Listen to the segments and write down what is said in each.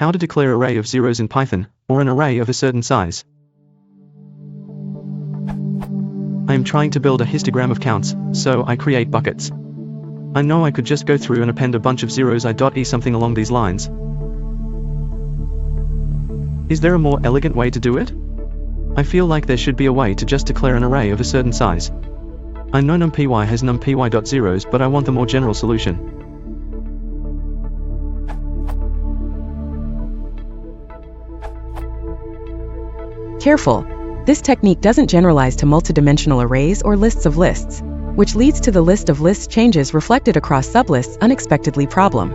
How to declare an array of zeros in Python, or an array of a certain size. I am trying to build a histogram of counts, so I create buckets. I know I could just go through and append a bunch of zeros I.e something along these lines. Is there a more elegant way to do it? I feel like there should be a way to just declare an array of a certain size. I know numpy has numpy.zeros, but I want the more general solution. Careful! This technique doesn't generalize to multidimensional arrays or lists of lists, which leads to the list of lists changes reflected across sublists unexpectedly problem.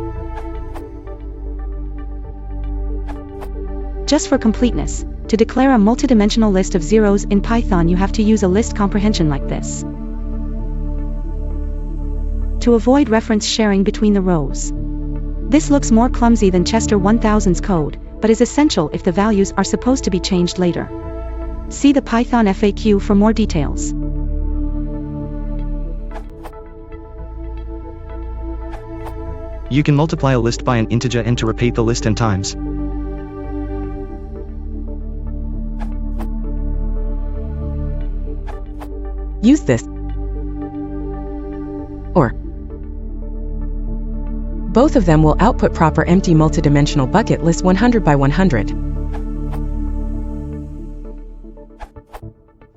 Just for completeness, to declare a multidimensional list of zeros in Python you have to use a list comprehension like this, to avoid reference sharing between the rows. This looks more clumsy than Chester 1000's code, but is essential if the values are supposed to be changed later. See the Python FAQ for more details. You can multiply a list by an integer and to repeat the list n times. Use this, or both of them will output proper empty multidimensional bucket list 100 by 100.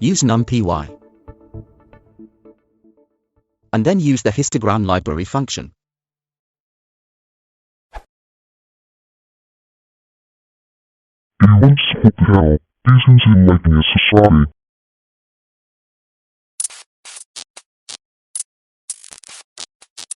Use numpy, and then use the histogram library function. He wants to help. Isn't he making a society?